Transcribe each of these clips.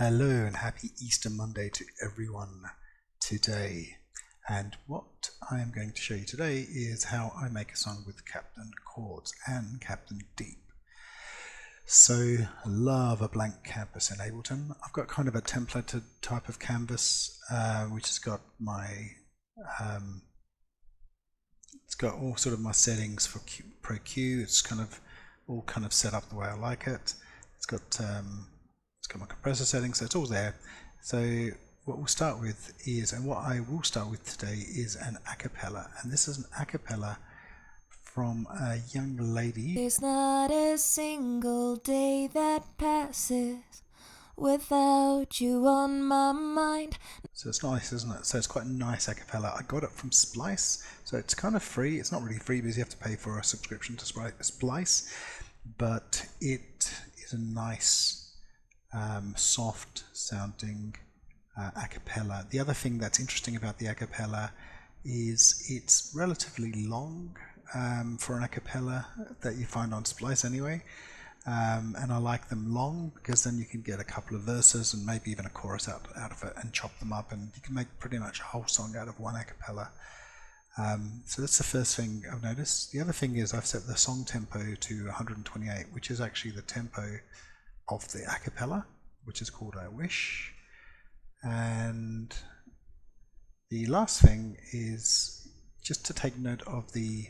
Hello and happy Easter Monday to everyone today. And what I am going to show you today is how I make a song with Captain Chords and Captain Deep. So I love a blank canvas in Ableton. I've got kind of a templated type of canvas which has got my it's got all sort of my settings for Pro Q. It's kind of all kind of set up the way I like it. It's got my compressor settings, so it's all there. So what we'll start with is, and what I will start with today is an accapella, and this is an accapella from a young lady. There's not a single day that passes without you on my mind. So it's nice, isn't it? So it's quite a nice accapella. I got it from Splice, so it's kind of free. It's not really free because you have to pay for a subscription to Splice, but it is a nice soft sounding accapella. The other thing that's interesting about the accapella is it's relatively long for an accapella that you find on Splice anyway, and I like them long because then you can get a couple of verses and maybe even a chorus out of it and chop them up, and you can make pretty much a whole song out of one accapella. So that's the first thing I've noticed. The other thing is I've set the song tempo to 128, which is actually the tempo of the accapella, which is called I Wish. And the last thing is just to take note of it's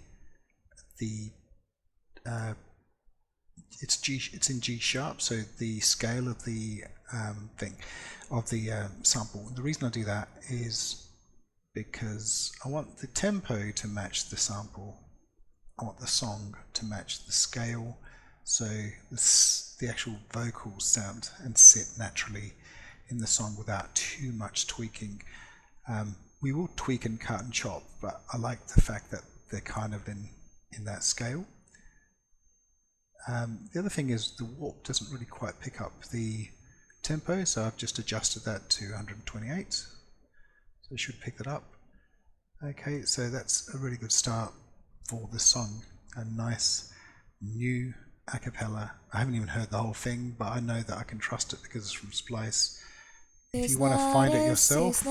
in G sharp, so the scale of the sample. The reason I do that is because I want the tempo to match the sample. I want the song to match the scale, so the actual vocals sound and sit naturally in the song without too much tweaking. We will tweak and cut and chop, but I like the fact that they're kind of in that scale. The other thing is the warp doesn't really quite pick up the tempo, so I've just adjusted that to 128, so it should pick that up. Okay, so that's a really good start for the song. A nice new accapella. I haven't even heard the whole thing, but I know that I can trust it because it's from Splice. If you want to find it yourself,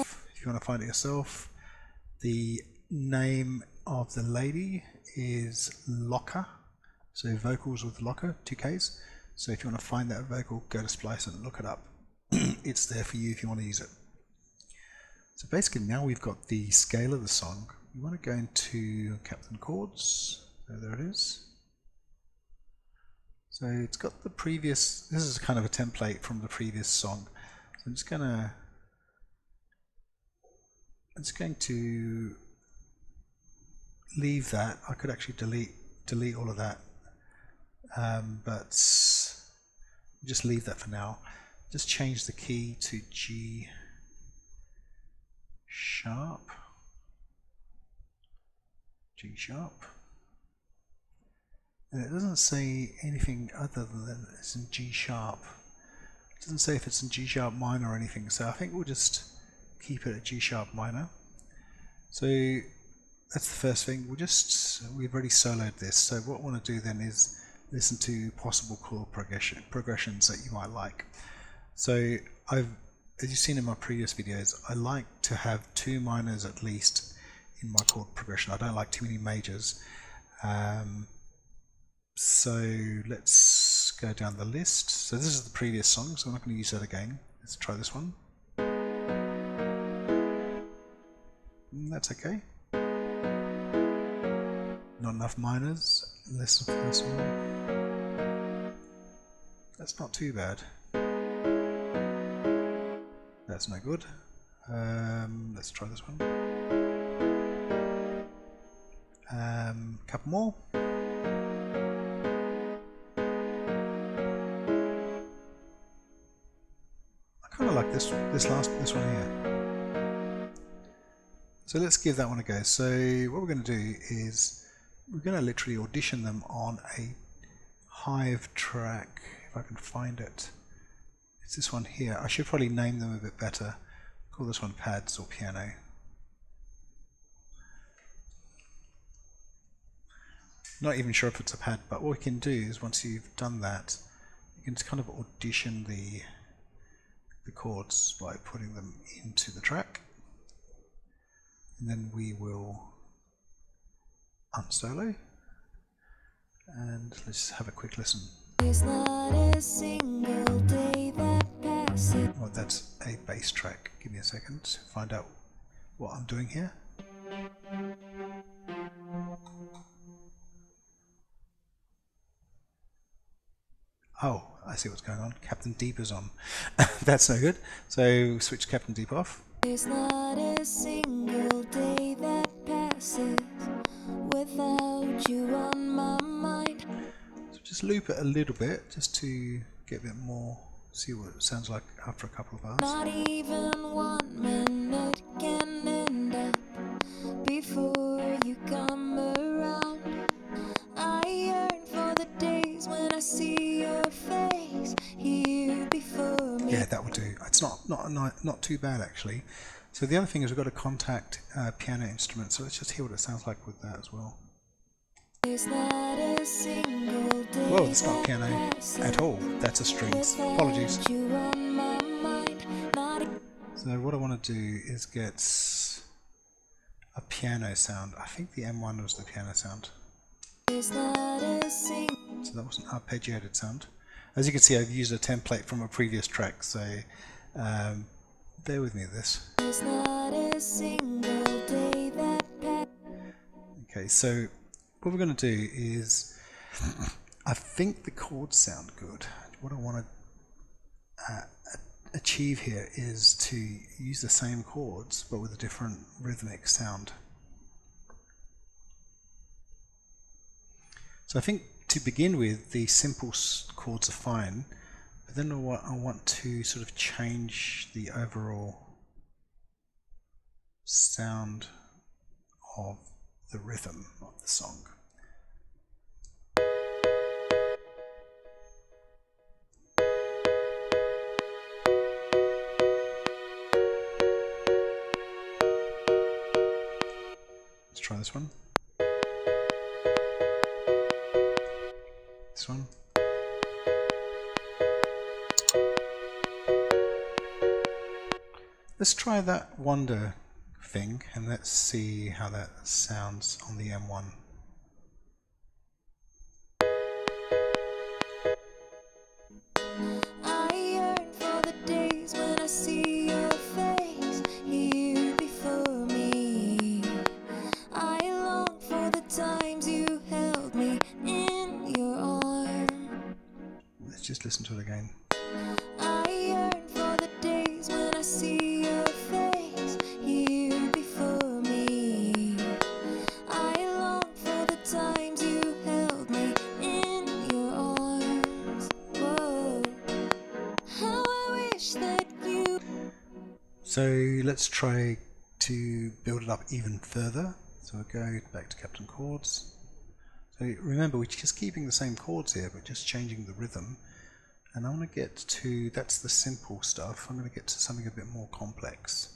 the name of the lady is Locker. So vocals with Locker, 2Ks. So if you want to find that vocal, go to Splice and look it up. It's there for you if you want to use it. So basically now we've got the scale of the song. We want to go into Captain Chords. So there it is. So it's got the previous, this is kind of a template from the previous song. So I'm just going to leave that. I could actually delete all of that, but just leave that for now. Just change the key to G sharp. And it doesn't say anything other than it's in G sharp. It doesn't say if it's in G sharp minor or anything, so I think we'll just keep it at G sharp minor. So that's the first thing. We've already soloed this, so what I want to do then is listen to possible chord progressions that you might like. So as you've seen in my previous videos, I like to have 2 minors at least in my chord progression. I don't like too many majors. So let's go down the list. So this is the previous song, so I'm not going to use that again. Let's try this one. That's okay. Not enough minors. Listen for this one. That's not too bad. That's no good. Let's try this one. Couple more. I kind of like this one here. So let's give that one a go. So what we're going to do is we're going to literally audition them on a Hive track, if I can find it. It's this one here. I should probably name them a bit better. Call this one Pads or Piano. Not even sure if it's a pad, but what we can do is once you've done that, you can just kind of audition the the chords by putting them into the track, and then we will unsolo and let's have a quick listen. There's not a single day that passes. Oh, that's a bass track. Give me a second to find out what I'm doing here. Oh, I see what's going on. Captain Deep is on. That's no good. So switch Captain Deep off. There's not a single day that passes without you on my mind. So just loop it a little bit just to get a bit more, see what it sounds like after a couple of bars. Not even 1 minute can end up before you come around. I yearn for the days when I see your face here before me. Yeah, that will do. It's not too bad actually. So the other thing is we've got a contact piano instrument, so let's just hear what it sounds like with that as well. There's not a single day. Whoa, that's not piano at all. That's a strings. Apologies. You on my mind. So what I want to do is get a piano sound. I think the M1 was the piano sound. There's not a single. So that was an arpeggiated sound. As you can see, I've used a template from a previous track, so bear with me with this. There's not a single day that passes. Okay, so what we're going to do is, I think the chords sound good. What I want to achieve here is to use the same chords but with a different rhythmic sound. So I think to begin with, the simple chords are fine, but then I want to sort of change the overall sound of the rhythm of the song. Let's try this one. This one. Let's try that Wonder thing and let's see how that sounds on the M1. I yearn for the days when I see your face here before me. I long for the times you held me in your arms. Let's just listen to it again. I yearn for the days when I see your face here before me. I long for the times you held me in your arms. Whoa, how I wish that you. So let's try to build it up even further. So we'll go back to Captain Chords. So remember, we're just keeping the same chords here, but just changing the rhythm. And I want to get to, that's the simple stuff, I'm going to get to something a bit more complex.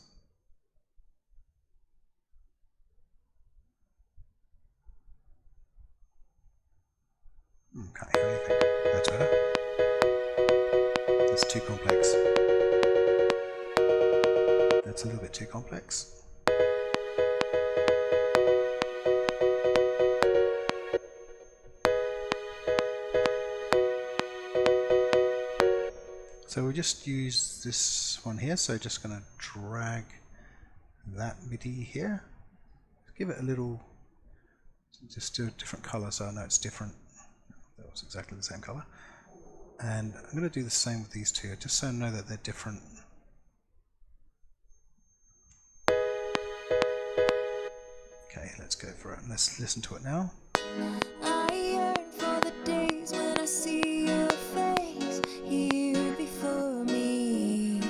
Can't hear anything. That's better. That's too complex. That's a little bit too complex. So we'll just use this one here, so just going to drag that MIDI here. Give it a little, just do a different color so I know it's different. That was exactly the same color. And I'm going to do the same with these two, just so I know that they're different. Okay, let's go for it and let's listen to it now. I yearn for the days when I see your face here before me.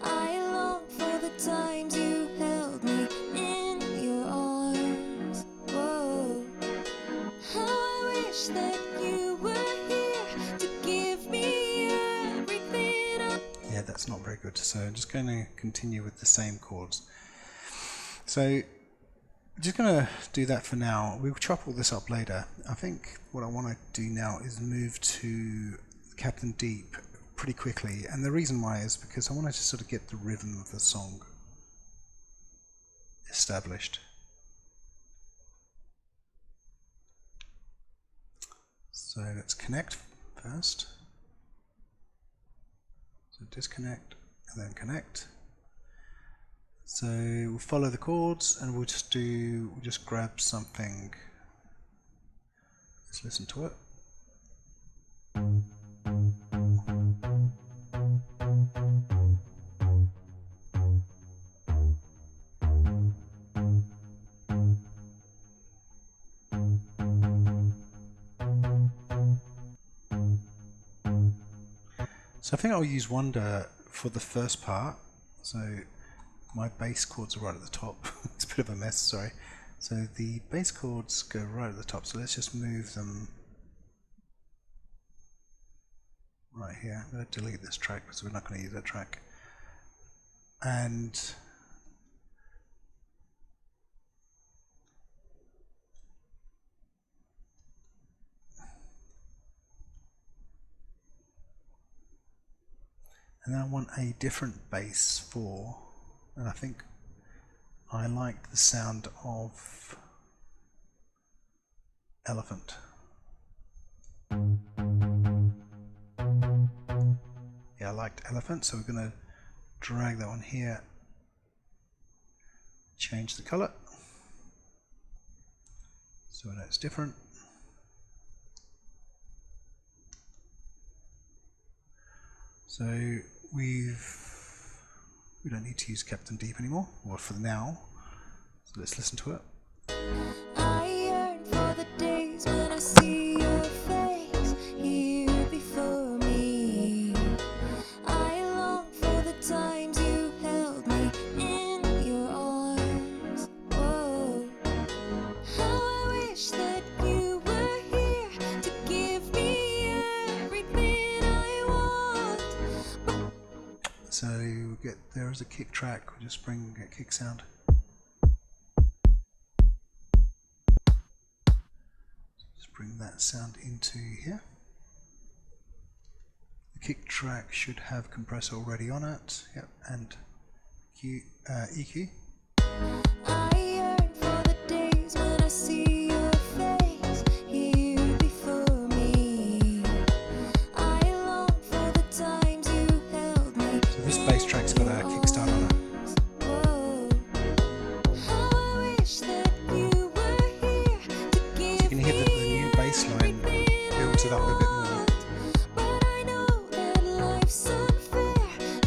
I long for the times you held me in your arms. Whoa, how I wish that you were here to give me everything. Yeah, that's not very good. So I'm just going to continue with the same chords. So I'm just going to do that for now. We'll chop all this up later. I think what I want to do now is move to Captain Deep pretty quickly, and the reason why is because I wanted to sort of get the rhythm of the song established. So let's connect first. So disconnect and then connect. So we'll follow the chords and we'll just grab something. Let's listen to it. So I think I'll use Wonder for the first part. So my bass chords are right at the top. It's a bit of a mess, sorry. So the bass chords go right at the top. So let's just move them right here. I'm going to delete this track because we're not going to use that track. And then I want a different bass for, and I think I like the sound of elephant. Yeah, I liked elephant, so we're going to drag that one here, change the color so we know it's different. So we don't need to use Captain Deep anymore, or for now. So let's listen to it. I yearn for the days when I see your face here before me. I long for the times you held me in your arms. Whoa. How I wish that you were here to give me everything I want. So we'll get there as a kick track. We'll just bring a kick sound. Bring that sound into here. The kick track should have compressor already on it. Yep, and EQ. I yearn for the days when I see your face here before me. I long for the times you held me. So this bass track's got a kickstart on it. Whoa. How I wish that you were here to give You can hear that the new bass line builds it up a bit more. But I know that life's unfair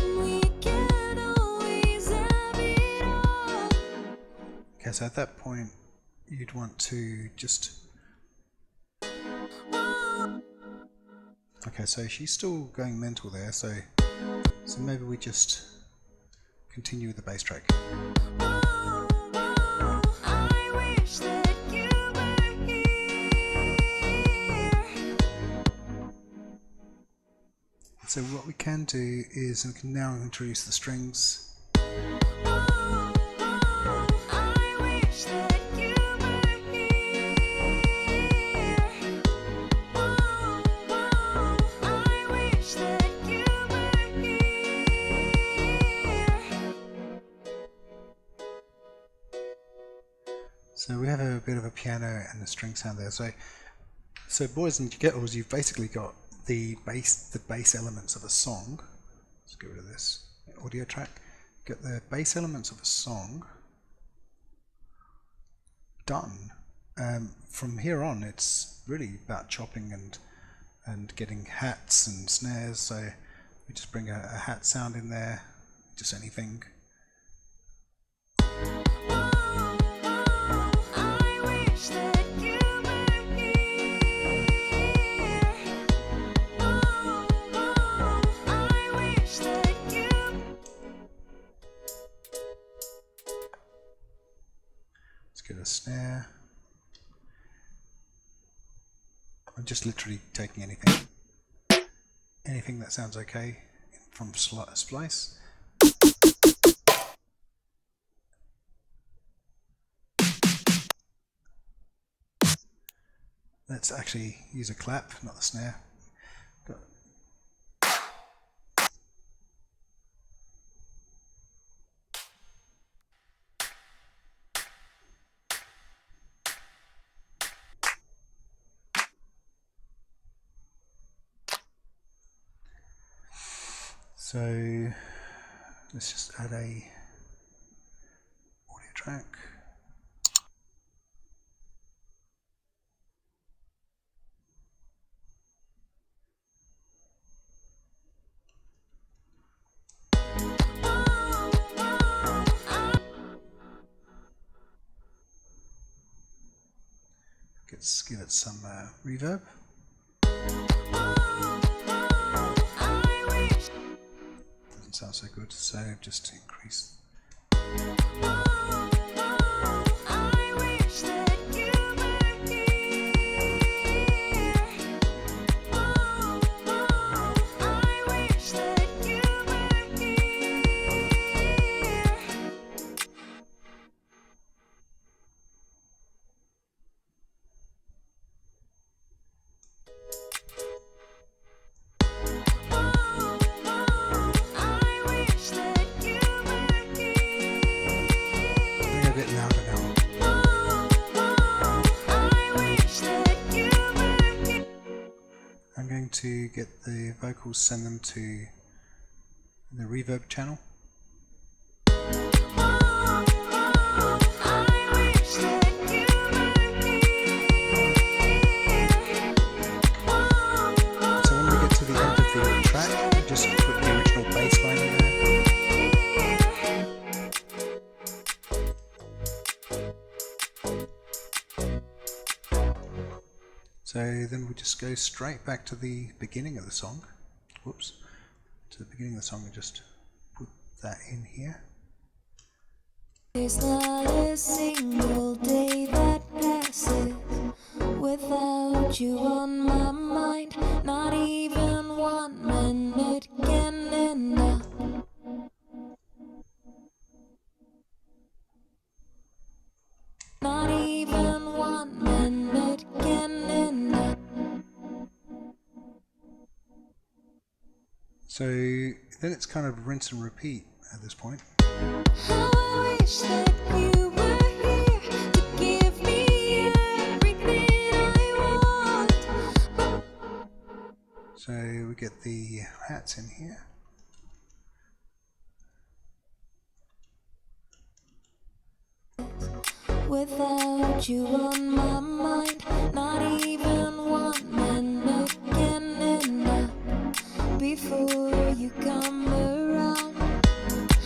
and we can't always have it all. Okay, so at that point you'd want to just... Okay, so she's still going mental there, so maybe we just continue with the bass track. I wish that you were here. So what we can do is we can now introduce the strings. I wish that you were here. I wish that you were here. So we have a bit of a piano and a string sound there. So boys and girls, you've basically got the bass elements of a song. Let's get rid of this audio track. Get the bass elements of a song done. From here on, it's really about chopping and getting hats and snares. So we just bring a hat sound in there, just anything. I wish that you were here. I wish that you. Let's get a snare. I'm just literally taking anything that sounds okay from Splice. Let's actually use a clap, not the snare. So let's just add a audio track. Let's give it some reverb. Doesn't sound so good, so just increase. To get the vocals, send them to the reverb channel. So when we get to the end of the track, we just put the original bass line in there. So then we just go straight back to the beginning of the song. Whoops. To the beginning of the song and just put that in here. There's not a single day that passes without you on my mind. Not even 1 minute can end up. Not even 1 minute can end up. So then it's kind of rinse and repeat at this point. How I wish that you were here to give me everything I want. So we get the hats in here. Without you on my mind, not even 1 minute can end up before you come around.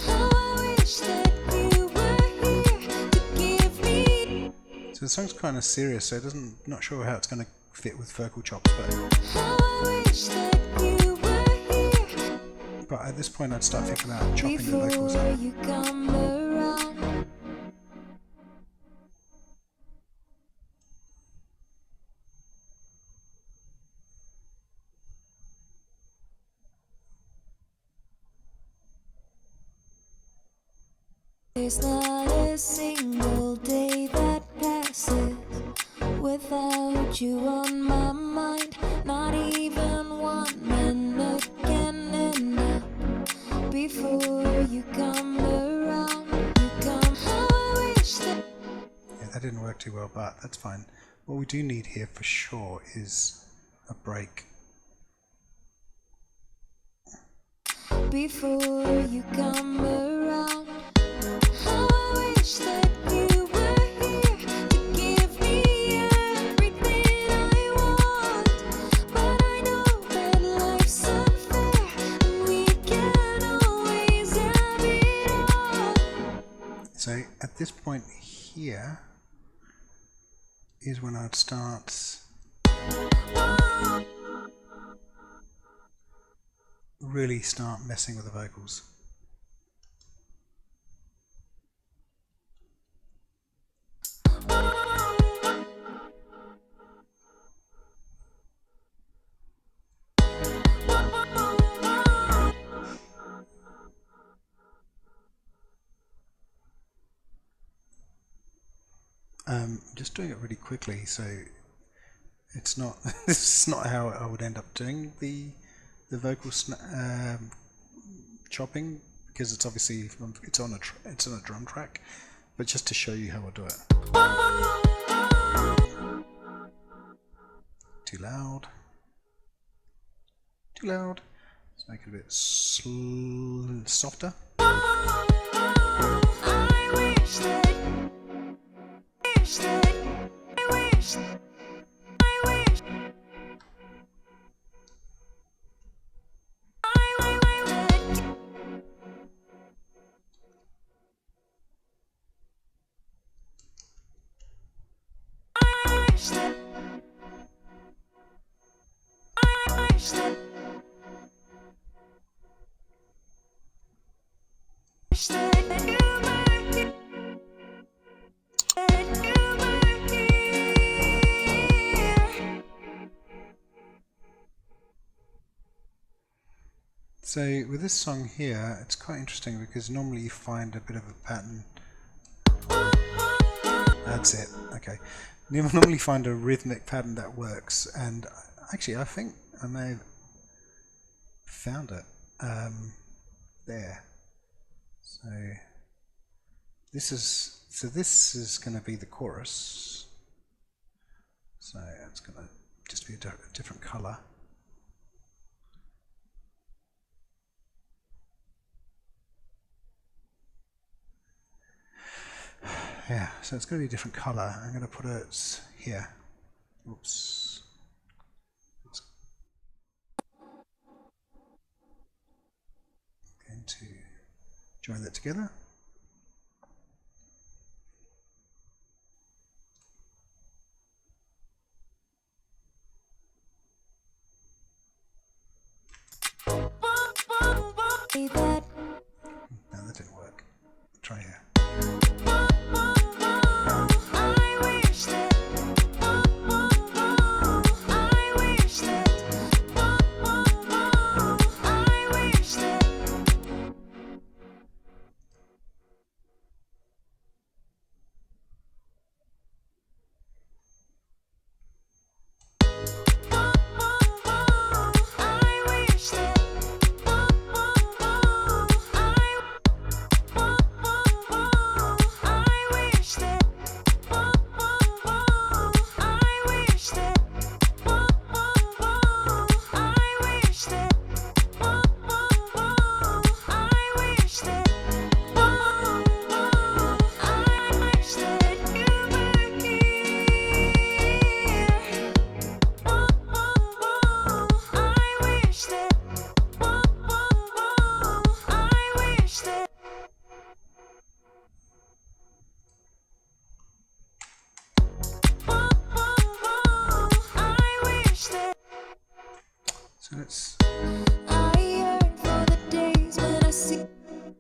How I wish that you were here to give me. So the song's kind of serious, so not sure how it's going to fit with vocal chops, How I wish that you were here. But at this point I'd start thinking about chopping the vocals Before up. you come around. There's not a single day that passes without you on my mind. Not even 1 minute can end up before you come around. You come. How I wish that. Yeah, that didn't work too well, but that's fine. What we do need here for sure is a break. Before you come around. How I wish that you were here to give me everything I want. But I know that life's unfair and we can't always have it all. So at this point here is when I'd start messing with the vocals. Just doing it really quickly, so it's not. This is not how I would end up doing the vocal chopping, because it's obviously it's on a drum track. But just to show you how I do it. Too loud. Too loud. Let's make it a bit softer. So with this song here, it's quite interesting because normally you find a bit of a pattern. That's it. Okay. You normally find a rhythmic pattern that works, and actually I think I may have found it there. So this is going to be the chorus. So it's going to just be a different color. Yeah, so it's going to be a different color. I'm going to put it here. Oops. I'm going to join that together. No, that didn't work. Try here.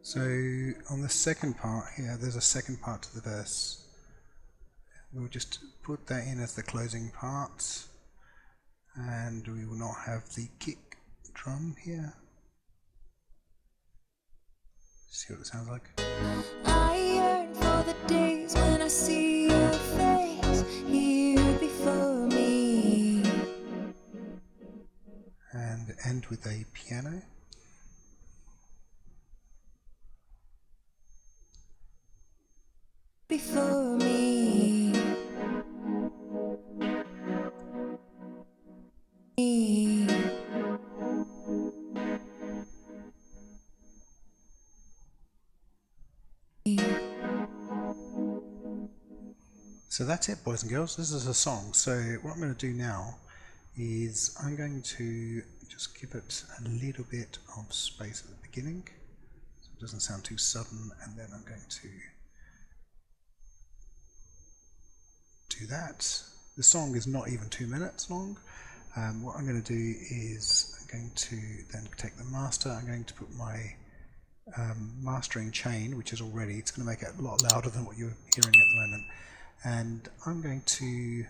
So on the second part here, there's a second part to the verse. We'll just put that in as the closing part, and we will not have the kick drum here. See what it sounds like. I yearn for the days when I see your face here before me. And end with a piano. Before me. So that's it, boys and girls. This is a song. So what I'm going to do now is I'm going to just give it a little bit of space at the beginning so it doesn't sound too sudden, and then I'm going to do that. The song is not even 2 minutes long. What I'm going to do is I'm going to then take the master. I'm going to put my mastering chain, which is already, it's going to make it a lot louder than what you're hearing at the moment. And I'm going to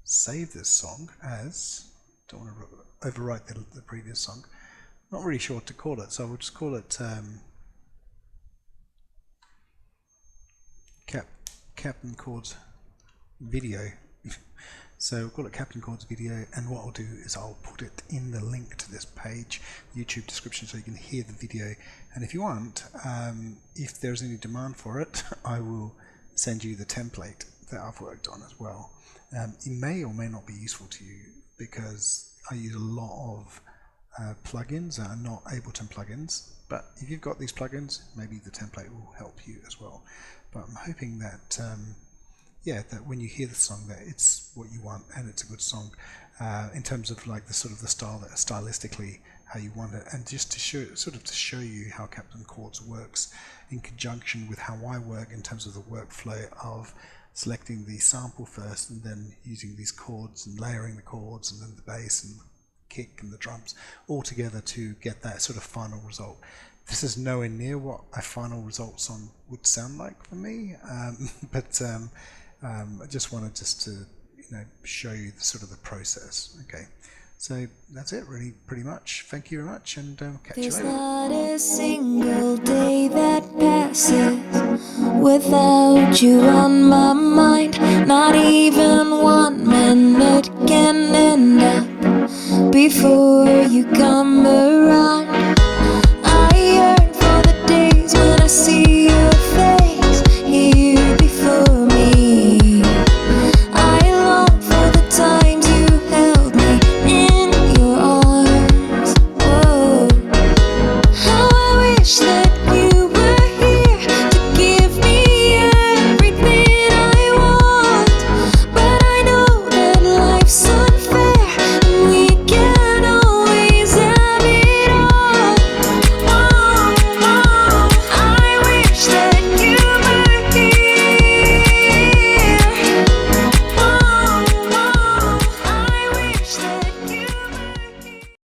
save this song as, don't want to overwrite the previous song. Not really sure what to call it, so we'll just call it Captain Chords Video. So we'll call it Captain Chords Video, and what I'll do is I'll put it in the link to this page, YouTube description, so you can hear the video. And if you want, if there's any demand for it, I will send you the template that I've worked on as well. It may or may not be useful to you because I use a lot of plugins that are not Ableton plugins. But if you've got these plugins, maybe the template will help you as well. But I'm hoping that yeah, that when you hear the song, that it's what you want and it's a good song in terms of like the sort of the style, that stylistically how you want it, and just to show you how Captain Chords works in conjunction with how I work in terms of the workflow of selecting the sample first and then using these chords and layering the chords and then the bass and the kick and the drums all together to get that sort of final result. This is nowhere near what a final result song would sound like for me, but I just wanted to show you the sort of the process. Okay, so that's it really, pretty much. Thank you very much, and catch you There's later. not a single day that passes without you on my mind. Not even one minute